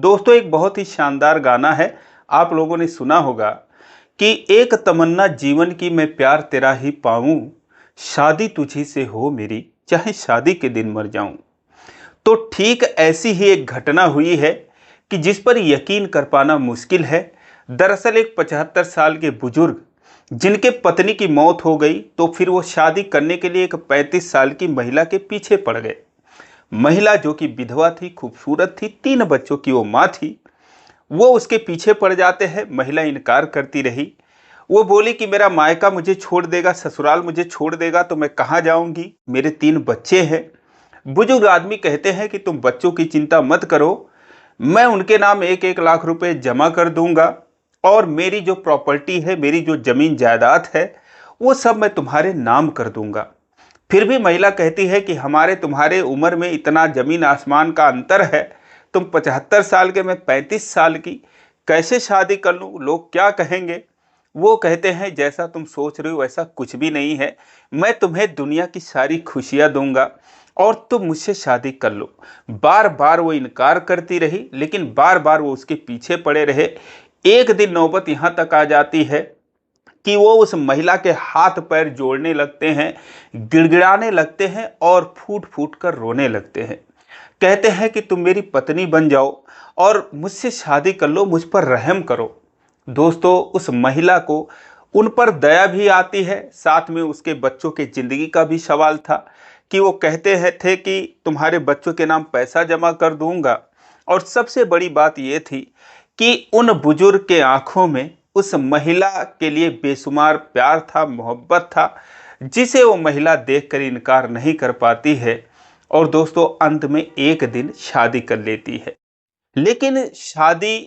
दोस्तों एक बहुत ही शानदार गाना है। आप लोगों ने सुना होगा कि एक तमन्ना जीवन की मैं प्यार तेरा ही पाऊं, शादी तुझी से हो मेरी, चाहे शादी के दिन मर जाऊं। तो ठीक ऐसी ही एक घटना हुई है कि जिस पर यकीन कर पाना मुश्किल है। दरअसल एक 75 साल के बुजुर्ग जिनके पत्नी की मौत हो गई, तो फिर वो शादी करने के लिए एक 35 साल की महिला के पीछे पड़ गए। महिला जो कि विधवा थी, खूबसूरत थी, 3 बच्चों की वो माँ थी। वो उसके पीछे पड़ जाते हैं। महिला इनकार करती रही। वो बोली कि मेरा मायका मुझे छोड़ देगा, ससुराल मुझे छोड़ देगा तो मैं कहाँ जाऊंगी, मेरे 3 बच्चे हैं। बुजुर्ग आदमी कहते हैं कि तुम बच्चों की चिंता मत करो, मैं उनके नाम 1-1 लाख रुपए जमा कर दूंगा और मेरी जो प्रॉपर्टी है, मेरी जो जमीन जायदाद है, वो सब मैं तुम्हारे नाम कर दूंगा। फिर भी महिला कहती है कि हमारे तुम्हारे उम्र में इतना जमीन आसमान का अंतर है। तुम 75 साल के, मैं 35 साल की, कैसे शादी कर लूँ, लोग क्या कहेंगे। वो कहते हैं जैसा तुम सोच रहे हो वैसा कुछ भी नहीं है, मैं तुम्हें दुनिया की सारी खुशियाँ दूंगा और तुम मुझसे शादी कर लो। बार बार वो इनकार करती रही, लेकिन बार बार वो उसके पीछे पड़े रहे। एक दिन नौबत यहाँ तक आ जाती है कि वो उस महिला के हाथ पैर जोड़ने लगते हैं, गिड़गिड़ाने लगते हैं और फूट फूट कर रोने लगते हैं। कहते हैं कि तुम मेरी पत्नी बन जाओ और मुझसे शादी कर लो, मुझ पर रहम करो। दोस्तों उस महिला को उन पर दया भी आती है, साथ में उसके बच्चों के ज़िंदगी का भी सवाल था कि वो कहते हैं थे कि तुम्हारे बच्चों के नाम पैसा जमा कर दूंगा। और सबसे बड़ी बात ये थी कि उन बुजुर्ग के आंखों में उस महिला के लिए बेशुमार प्यार था, मोहब्बत था, जिसे वो महिला देखकर इनकार नहीं कर पाती है। और दोस्तों अंत में एक दिन शादी कर लेती है। लेकिन शादी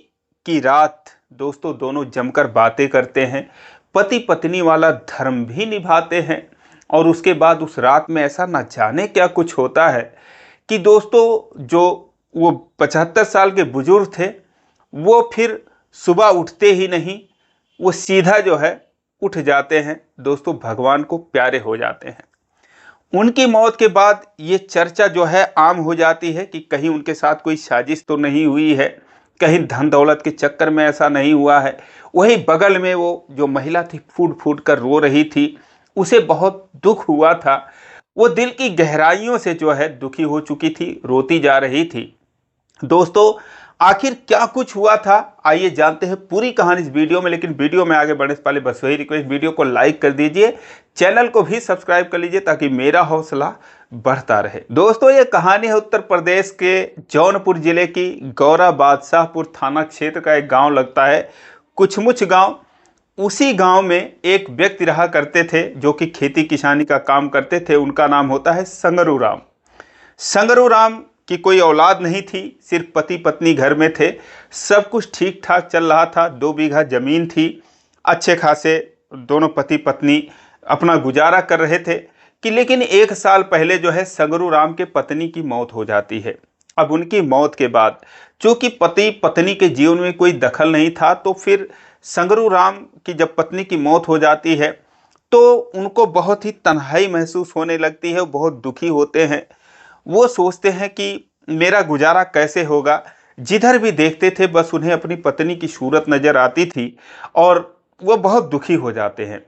की रात दोस्तों दोनों जमकर बातें करते हैं, पति पत्नी वाला धर्म भी निभाते हैं। और उसके बाद उस रात में ऐसा ना जाने क्या कुछ होता है कि दोस्तों जो वो 75 साल के बुजुर्ग थे, वो फिर सुबह उठते ही नहीं, वो सीधा जो है उठ जाते हैं। दोस्तों भगवान को प्यारे हो जाते हैं। उनकी मौत के बाद ये चर्चा जो है आम हो जाती है कि कहीं उनके साथ कोई साजिश तो नहीं हुई है, कहीं धन दौलत के चक्कर में ऐसा नहीं हुआ है। वहीं बगल में वो जो महिला थी फूट फूट कर रो रही थी, उसे बहुत दुख हुआ था। वो दिल की गहराइयों से जो है दुखी हो चुकी थी, रोती जा रही थी। दोस्तों आखिर क्या कुछ हुआ था, आइए जानते हैं पूरी कहानी इस वीडियो में। लेकिन वीडियो में आगे बढ़ने से पहले बस वही रिक्वेस्ट, वीडियो को लाइक कर दीजिए, चैनल को भी सब्सक्राइब कर लीजिए ताकि मेरा हौसला बढ़ता रहे। दोस्तों ये कहानी है उत्तर प्रदेश के जौनपुर जिले की गौरा बादशाहपुर थाना क्षेत्र का एक गांव लगता है, कुछमुच गांव। उसी गांव में एक व्यक्ति रहा करते थे जो कि खेती किसानी का काम करते थे। उनका नाम होता है संगरू राम। संगरू राम की कोई औलाद नहीं थी, सिर्फ पति पत्नी घर में थे। सब कुछ ठीक ठाक चल रहा था, 2 बीघा जमीन थी, अच्छे खासे दोनों पति पत्नी अपना गुजारा कर रहे थे। कि लेकिन 1 साल पहले जो है संगरू राम के पत्नी की मौत हो जाती है। अब उनकी मौत के बाद चूंकि पति पत्नी के जीवन में कोई दखल नहीं था, तो फिर संगरू राम की जब पत्नी की मौत हो जाती है तो उनको बहुत ही तन्हाई महसूस होने लगती है, बहुत दुखी होते हैं। वो सोचते हैं कि मेरा गुजारा कैसे होगा। जिधर भी देखते थे बस उन्हें अपनी पत्नी की सूरत नजर आती थी और वो बहुत दुखी हो जाते हैं।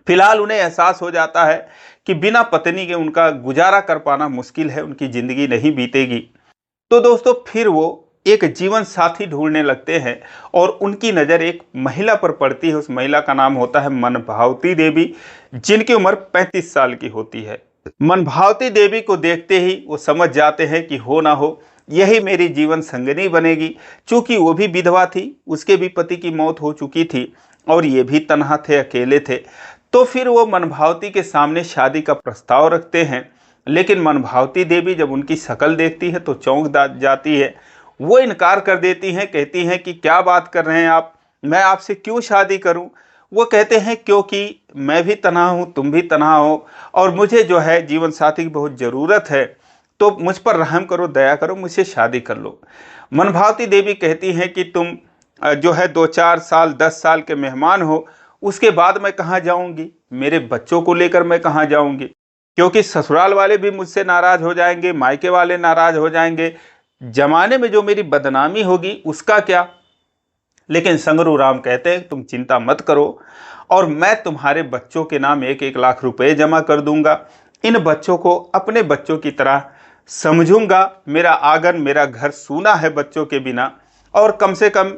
फिलहाल उन्हें एहसास हो जाता है कि बिना पत्नी के उनका गुजारा कर पाना मुश्किल है, उनकी ज़िंदगी नहीं बीतेगी। तो दोस्तों फिर वो एक जीवन साथी ढूंढने लगते हैं और उनकी नज़र एक महिला पर पड़ती है। उस महिला का नाम होता है मनभावती देवी, जिनकी उम्र 35 साल की होती है। मनभावती देवी को देखते ही वो समझ जाते हैं कि हो ना हो यही मेरी जीवन संगिनी बनेगी। चूँकि वो भी विधवा थी, उसके भी पति की मौत हो चुकी थी और ये भी तन्हा थे, अकेले थे। तो फिर वो मनभावती के सामने शादी का प्रस्ताव रखते हैं। लेकिन मनभावती देवी जब उनकी शक्ल देखती है तो चौंक जाती है। वो इनकार कर देती हैं, कहती हैं कि क्या बात कर रहे हैं आप, मैं आपसे क्यों शादी करूं। वो कहते हैं क्योंकि मैं भी तन्हा हूं, तुम भी तन्हा हो और मुझे जो है जीवन साथी की बहुत ज़रूरत है, तो मुझ पर रहम करो, दया करो, मुझसे शादी कर लो। मनभावती देवी कहती हैं कि तुम जो है 2-4 साल 10 साल के मेहमान हो, उसके बाद मैं कहाँ जाऊँगी, मेरे बच्चों को लेकर मैं कहाँ जाऊँगी, क्योंकि ससुराल वाले भी मुझसे नाराज़ हो जाएंगे, मायके वाले नाराज़ हो जाएंगे, जमाने में जो मेरी बदनामी होगी उसका क्या। लेकिन संगरू राम कहते हैं तुम चिंता मत करो, और मैं तुम्हारे बच्चों के नाम 1-1 लाख रुपए जमा कर दूंगा। इन बच्चों को अपने बच्चों की तरह समझूंगा। मेरा आंगन मेरा घर सूना है बच्चों के बिना, और कम से कम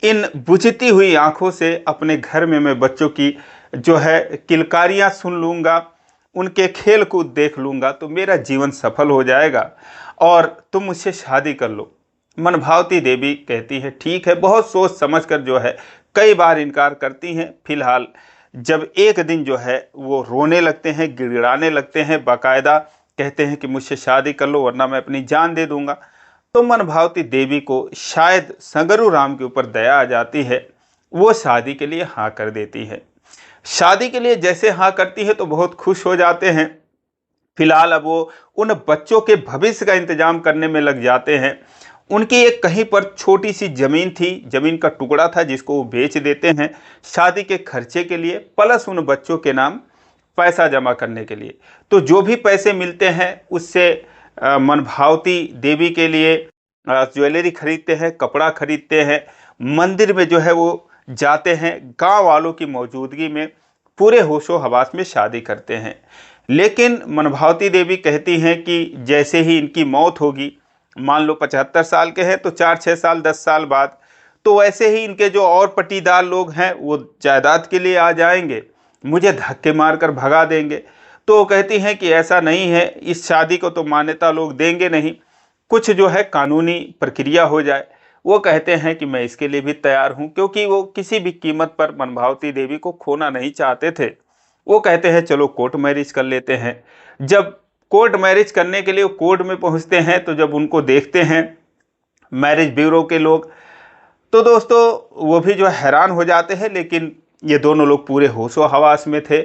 इन बुझती हुई आंखों से अपने घर में मैं बच्चों की जो है किलकारियां सुन लूंगा, उनके खेल कूद देख लूंगा, तो मेरा जीवन सफल हो जाएगा और तुम मुझसे शादी कर लो। मनभावती देवी कहती है ठीक है, बहुत सोच समझ कर जो है कई बार इनकार करती हैं। फिलहाल जब एक दिन जो है वो रोने लगते हैं, गिड़गिड़ाने लगते हैं, बाकायदा कहते हैं कि मुझसे शादी कर लो वरना मैं अपनी जान दे दूंगा, तो मनभावती देवी को शायद संगरू राम के ऊपर दया आ जाती है। वो शादी के लिए हाँ कर देती है। शादी के लिए जैसे हाँ करती है तो बहुत खुश हो जाते हैं। फिलहाल अब वो उन बच्चों के भविष्य का इंतजाम करने में लग जाते हैं। उनकी एक कहीं पर छोटी सी ज़मीन थी, ज़मीन का टुकड़ा था जिसको वो बेच देते हैं शादी के खर्चे के लिए, प्लस उन बच्चों के नाम पैसा जमा करने के लिए। तो जो भी पैसे मिलते हैं उससे मनभावती देवी के लिए ज्वेलरी खरीदते हैं, कपड़ा खरीदते हैं, मंदिर में जो है वो जाते हैं, गांव वालों की मौजूदगी में पूरे होशो हवास में शादी करते हैं। लेकिन मनभावती देवी कहती हैं कि जैसे ही इनकी मौत होगी, मान लो 75 साल के हैं तो 4-6 साल 10 साल बाद, तो वैसे ही इनके जो और पटीदार लोग हैं वो जायदाद के लिए आ जाएंगे, मुझे धक्के मारकर भगा देंगे। तो वो कहती हैं कि ऐसा नहीं है, इस शादी को तो मान्यता लोग देंगे नहीं, कुछ जो है कानूनी प्रक्रिया हो जाए। वो कहते हैं कि मैं इसके लिए भी तैयार हूँ, क्योंकि वो किसी भी कीमत पर मनभावती देवी को खोना नहीं चाहते थे। वो कहते हैं चलो कोर्ट मैरिज कर लेते हैं। जब कोर्ट मैरिज करने के लिए कोर्ट में पहुंचते हैं तो जब उनको देखते हैं मैरिज ब्यूरो के लोग, तो दोस्तों वो भी जो हैरान हो जाते हैं। लेकिन ये दोनों लोग पूरे होशो हवास में थे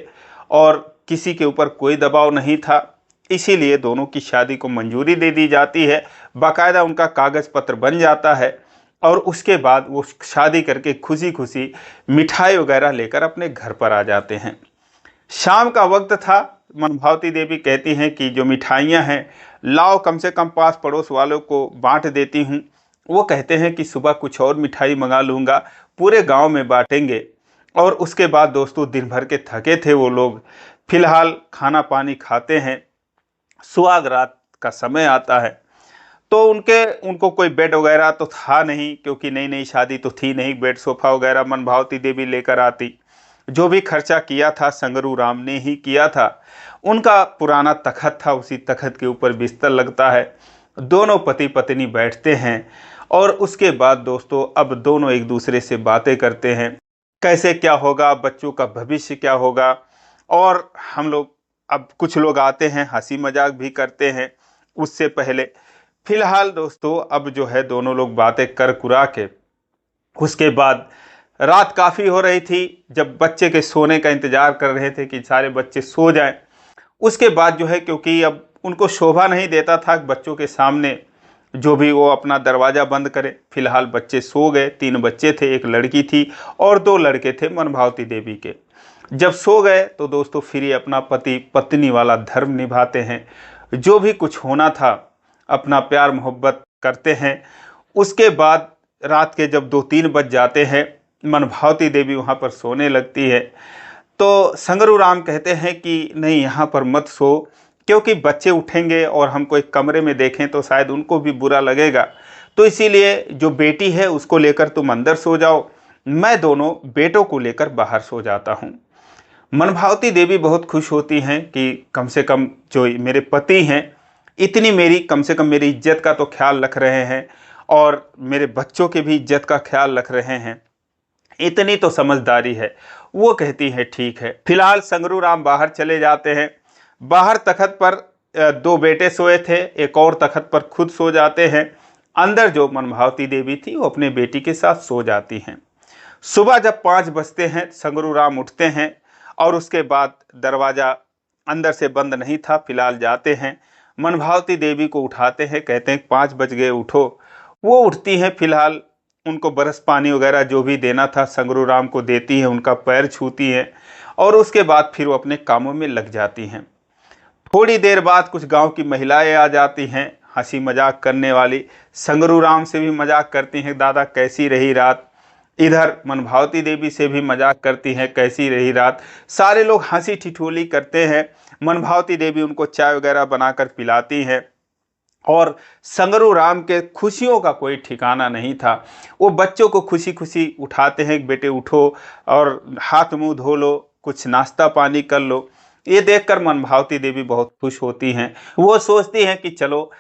और किसी के ऊपर कोई दबाव नहीं था, इसीलिए दोनों की शादी को मंजूरी दे दी जाती है। बाकायदा उनका कागज़ पत्र बन जाता है और उसके बाद वो शादी करके खुशी खुशी मिठाई वगैरह लेकर अपने घर पर आ जाते हैं। शाम का वक्त था। मनभावती देवी कहती हैं कि जो मिठाइयाँ हैं लाओ, कम से कम पास पड़ोस वालों को बांट देती हूँ। वो कहते हैं कि सुबह कुछ और मिठाई मंगा लूँगा, पूरे गांव में बांटेंगे। और उसके बाद दोस्तों दिन भर के थके थे वो लोग, फिलहाल खाना पानी खाते हैं। सुहाग रात का समय आता है तो उनको कोई बेड वगैरह तो था नहीं, क्योंकि नई नई शादी तो थी नहीं, बेड सोफ़ा वगैरह मनभावती देवी लेकर आती। जो भी खर्चा किया था संगरू राम ने ही किया था। उनका पुराना तखत था, उसी तखत के ऊपर बिस्तर लगता है, दोनों पति पत्नी बैठते हैं और उसके बाद दोस्तों अब दोनों एक दूसरे से बातें करते हैं, कैसे क्या होगा, बच्चों का भविष्य क्या होगा। और हम लोग अब कुछ लोग आते हैं, हंसी मजाक भी करते हैं उससे पहले। फिलहाल दोस्तों अब जो है दोनों लोग बातें कर कुरा के उसके बाद रात काफ़ी हो रही थी, जब बच्चे के सोने का इंतज़ार कर रहे थे कि सारे बच्चे सो जाएं। उसके बाद जो है, क्योंकि अब उनको शोभा नहीं देता था बच्चों के सामने जो भी वो अपना दरवाज़ा बंद करे, फिलहाल बच्चे सो गए। 3 बच्चे थे, एक लड़की थी और 2 लड़के थे मनभावती देवी के। जब सो गए तो दोस्तों फिर ये अपना पति पत्नी वाला धर्म निभाते हैं, जो भी कुछ होना था अपना प्यार मोहब्बत करते हैं। उसके बाद रात के जब 2-3 बज जाते हैं, मनभावती देवी वहाँ पर सोने लगती है। तो संगरू राम कहते हैं कि नहीं, यहाँ पर मत सो, क्योंकि बच्चे उठेंगे और हमको एक कमरे में देखें तो शायद उनको भी बुरा लगेगा। तो इसीलिए जो बेटी है उसको लेकर तुम अंदर सो जाओ, मैं दोनों बेटों को लेकर बाहर सो जाता हूँ। मनभावती देवी बहुत खुश होती हैं कि कम से कम जो मेरे पति हैं इतनी मेरी कम से कम मेरी इज्जत का तो ख्याल रख रहे हैं और मेरे बच्चों के भी इज्जत का ख्याल रख रहे हैं, इतनी तो समझदारी है। वो कहती है ठीक है। फिलहाल संगरू राम बाहर चले जाते हैं। बाहर तखत पर 2 बेटे सोए थे, एक और तखत पर खुद सो जाते हैं। अंदर जो मनभावती देवी थी वो अपने बेटी के साथ सो जाती हैं। सुबह जब 5 बजते हैं संगरू राम उठते हैं और उसके बाद दरवाज़ा अंदर से बंद नहीं था, फिलहाल जाते हैं मनभावती देवी को उठाते हैं, कहते हैं 5 बज गए उठो। वो उठती हैं, फिलहाल उनको बरस पानी वगैरह जो भी देना था संगरू राम को देती हैं, उनका पैर छूती हैं और उसके बाद फिर वो अपने कामों में लग जाती हैं। थोड़ी देर बाद कुछ गांव की महिलाएं आ जाती हैं, हंसी मजाक करने वाली। संगरू राम से भी मजाक करती हैं, दादा कैसी रही रात। इधर मनभावती देवी से भी मजाक करती हैं, कैसी रही रात। सारे लोग हंसी ठिठोली करते हैं। मनभावती देवी उनको चाय वगैरह बनाकर पिलाती हैं और संगरू राम के खुशियों का कोई ठिकाना नहीं था। वो बच्चों को खुशी खुशी उठाते हैं, बेटे उठो और हाथ मुंह धो लो, कुछ नाश्ता पानी कर लो। ये देखकर मनभावती देवी बहुत खुश होती हैं। वो सोचती हैं कि चलो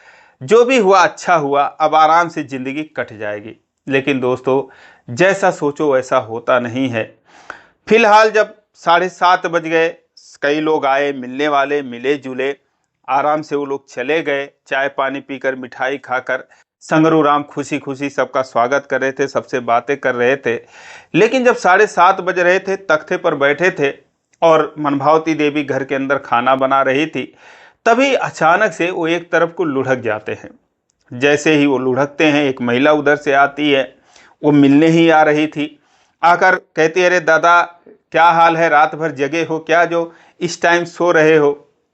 जो भी हुआ अच्छा हुआ, अब आराम से ज़िंदगी कट जाएगी। लेकिन दोस्तों, जैसा सोचो वैसा होता नहीं है। फिलहाल जब 7:30 बज गए, कई लोग आए, मिलने वाले मिले जुले, आराम से वो लोग चले गए। चाय पानी पीकर, मिठाई खाकर संगरू राम खुशी खुशी सबका स्वागत कर रहे थे, सबसे बातें कर रहे थे। लेकिन जब 7:30 बज रहे थे, तख्ते पर बैठे थे और मनभावती देवी घर के अंदर खाना बना रही थी, तभी अचानक से वो एक तरफ को लुढ़क जाते हैं। जैसे ही वो लुढ़कते हैं, एक महिला उधर से आती है, वो मिलने ही आ रही थी। आकर कहती है, अरे दादा क्या हाल है, रात भर जगे हो क्या जो इस टाइम सो रहे हो।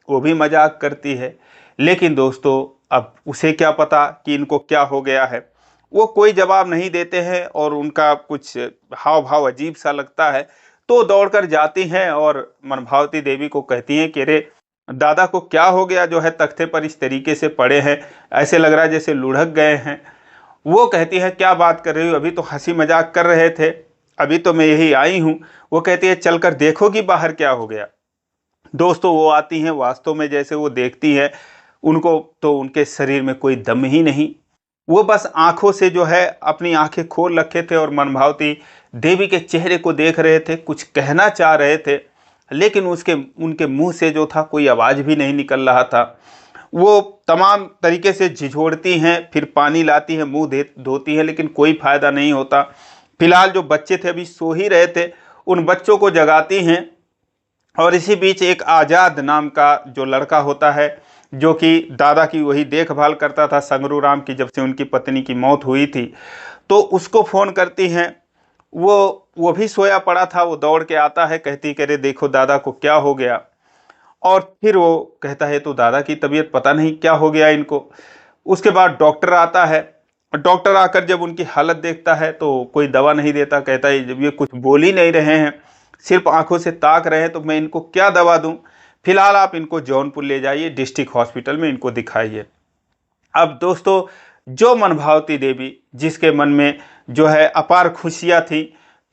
वो भी मजाक करती है। लेकिन दोस्तों, अब उसे क्या पता कि इनको क्या हो गया है। वो कोई जवाब नहीं देते हैं और उनका कुछ हाव भाव अजीब सा लगता है। तो दौड़कर जाती हैं और मनभावती देवी को कहती हैं कि अरे दादा को क्या हो गया जो है तख्ते पर इस तरीके से पड़े हैं, ऐसे लग रहा है जैसे लुढ़क गए हैं। वो कहती है, क्या बात कर रही हो, अभी तो हंसी मजाक कर रहे थे, अभी तो मैं यही आई हूँ। वो कहती है, चलकर देखोगी बाहर क्या हो गया। दोस्तों, वो आती हैं, वास्तव में जैसे वो देखती है, उनको तो उनके शरीर में कोई दम ही नहीं। वो बस आंखों से जो है अपनी आंखें खोल रखे थे और मनभावती देवी के चेहरे को देख रहे थे, कुछ कहना चाह रहे थे, लेकिन उनके मुंह से जो था कोई आवाज़ भी नहीं निकल रहा था। वो तमाम तरीके से झिझोड़ती हैं, फिर पानी लाती हैं, मुंह धोती हैं, लेकिन कोई फ़ायदा नहीं होता। फिलहाल जो बच्चे थे अभी सो ही रहे थे, उन बच्चों को जगाती हैं। और इसी बीच एक आज़ाद नाम का जो लड़का होता है, जो कि दादा की वही देखभाल करता था संगरू राम की, जब से उनकी पत्नी की मौत हुई थी, तो उसको फ़ोन करती हैं। वो भी सोया पड़ा था। वो दौड़ के आता है, कहती कि अरे देखो दादा को क्या हो गया। और फिर वो कहता है, तो दादा की तबीयत पता नहीं क्या हो गया इनको। उसके बाद डॉक्टर आता है। डॉक्टर आकर जब उनकी हालत देखता है तो कोई दवा नहीं देता। कहता है, जब ये कुछ बोल ही नहीं रहे हैं, सिर्फ आंखों से ताक रहे हैं, तो मैं इनको क्या दवा दूं। फिलहाल आप इनको जौनपुर ले जाइए, डिस्ट्रिक्ट हॉस्पिटल में इनको दिखाइए। अब दोस्तों, जो मनभावती देवी, जिसके मन में जो है अपार खुशियाँ थी,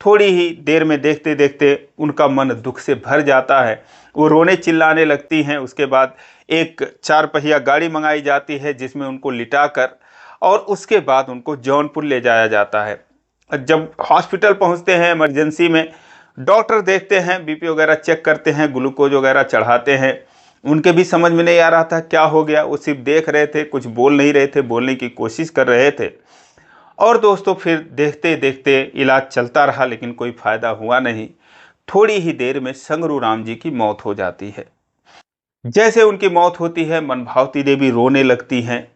थोड़ी ही देर में देखते देखते उनका मन दुख से भर जाता है। वो रोने चिल्लाने लगती हैं। उसके बाद एक 4 पहिया गाड़ी मंगाई जाती है, जिसमें उनको लिटाकर और उसके बाद उनको जौनपुर ले जाया जाता है। जब हॉस्पिटल पहुंचते हैं, इमरजेंसी में डॉक्टर देखते हैं, बीपी वगैरह चेक करते हैं, ग्लूकोज वगैरह चढ़ाते हैं। उनके भी समझ में नहीं आ रहा था क्या हो गया। वो सिर्फ देख रहे थे, कुछ बोल नहीं रहे थे, बोलने की कोशिश कर रहे थे। और दोस्तों, फिर देखते देखते इलाज चलता रहा, लेकिन कोई फ़ायदा हुआ नहीं। थोड़ी ही देर में संगरू राम जी की मौत हो जाती है। जैसे उनकी मौत होती है, मनभावती देवी रोने लगती हैं।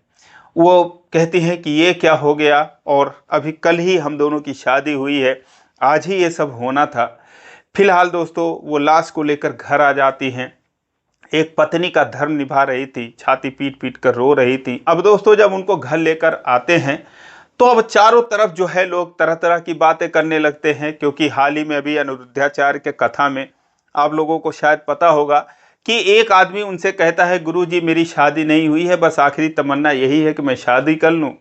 वो कहती हैं कि ये क्या हो गया, और अभी कल ही हम दोनों की शादी हुई है, आज ही ये सब होना था। फिलहाल दोस्तों, वो लाश को लेकर घर आ जाती हैं। एक पत्नी का धर्म निभा रही थी, छाती पीट पीट कर रो रही थी। अब दोस्तों, जब उनको घर लेकर आते हैं, तो अब चारों तरफ जो है लोग तरह तरह की बातें करने लगते हैं, क्योंकि हाल ही में अभी अनिरुद्धाचार्य के कथा में आप लोगों को शायद पता होगा कि एक आदमी उनसे कहता है, गुरुजी मेरी शादी नहीं हुई है, बस आखिरी तमन्ना यही है कि मैं शादी कर लूं।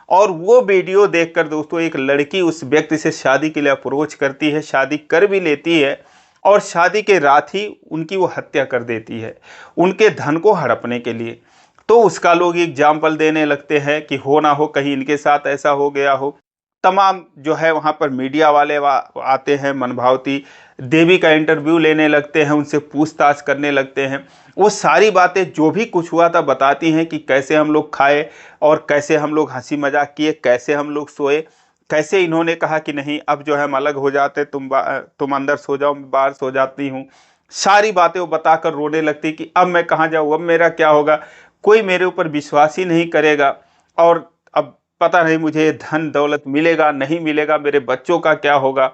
और वो वीडियो देखकर दोस्तों, एक लड़की उस व्यक्ति से शादी के लिए अप्रोच करती है, शादी कर भी लेती है, और शादी के रात ही उनकी वो हत्या कर देती है, उनके धन को हड़पने के लिए। तो उसका लोग एग्जाम्पल देने लगते हैं कि हो ना हो कहीं इनके साथ ऐसा हो गया हो। तमाम जो है वहाँ पर मीडिया वाले आते हैं, मनभावती देवी का इंटरव्यू लेने लगते हैं, उनसे पूछताछ करने लगते हैं। वो सारी बातें जो भी कुछ हुआ था बताती हैं कि कैसे हम लोग खाए और कैसे हम लोग हंसी मजाक किए, कैसे हम लोग सोए, कैसे इन्होंने कहा कि नहीं अब जो है हम अलग हो जाते, तुम अंदर सो जाओ, मैं बाहर सो जाती हूँ। सारी बातें वो बताकर रोने लगती कि अब मैं कहाँ जाऊँ, अब मेरा क्या होगा, कोई मेरे ऊपर विश्वास ही नहीं करेगा, और अब पता नहीं मुझे धन दौलत मिलेगा नहीं मिलेगा, मेरे बच्चों का क्या होगा।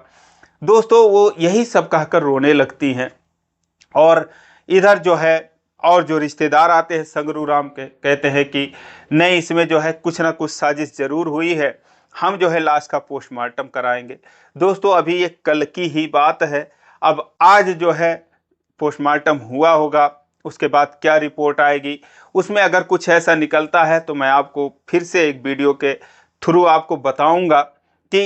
दोस्तों, वो यही सब कहकर रोने लगती हैं। और इधर जो है और जो रिश्तेदार आते हैं संगरू राम के, कहते हैं कि नहीं, इसमें जो है कुछ ना कुछ साजिश जरूर हुई है, हम जो है लाश का पोस्टमार्टम कराएंगे। दोस्तों अभी ये कल की ही बात है, अब आज जो है पोस्टमार्टम हुआ होगा, उसके बाद क्या रिपोर्ट आएगी, उसमें अगर कुछ ऐसा निकलता है तो मैं आपको फिर से एक वीडियो के थ्रू आपको बताऊंगा कि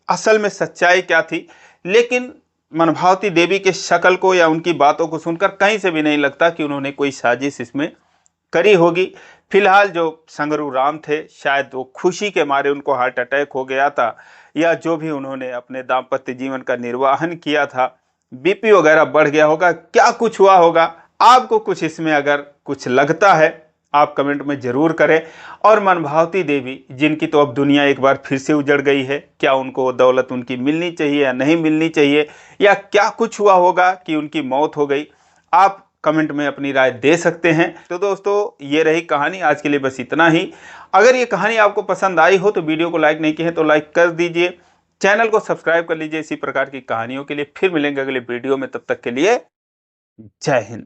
असल में सच्चाई क्या थी। लेकिन मनभावती देवी के शक्ल को या उनकी बातों को सुनकर कहीं से भी नहीं लगता कि उन्होंने कोई साजिश इसमें करी होगी। फिलहाल जो संगरू राम थे, शायद वो खुशी के मारे उनको हार्ट अटैक हो गया था, या जो भी उन्होंने अपने दाम्पत्य जीवन का निर्वाहन किया था, बीपी वगैरह बढ़ गया होगा, क्या कुछ हुआ होगा। आपको कुछ इसमें अगर कुछ लगता है आप कमेंट में जरूर करें। और मनभावती देवी, जिनकी तो अब दुनिया एक बार फिर से उजड़ गई है, क्या उनको दौलत उनकी मिलनी चाहिए या नहीं मिलनी चाहिए, या क्या कुछ हुआ होगा कि उनकी मौत हो गई, आप कमेंट में अपनी राय दे सकते हैं। तो दोस्तों ये रही कहानी, आज के लिए बस इतना ही। अगर ये कहानी आपको पसंद आई हो तो वीडियो को लाइक नहीं किए हैं तो लाइक कर दीजिए, चैनल को सब्सक्राइब कर लीजिए इसी प्रकार की कहानियों के लिए। फिर मिलेंगे अगले वीडियो में, तब तक के लिए जय हिंद।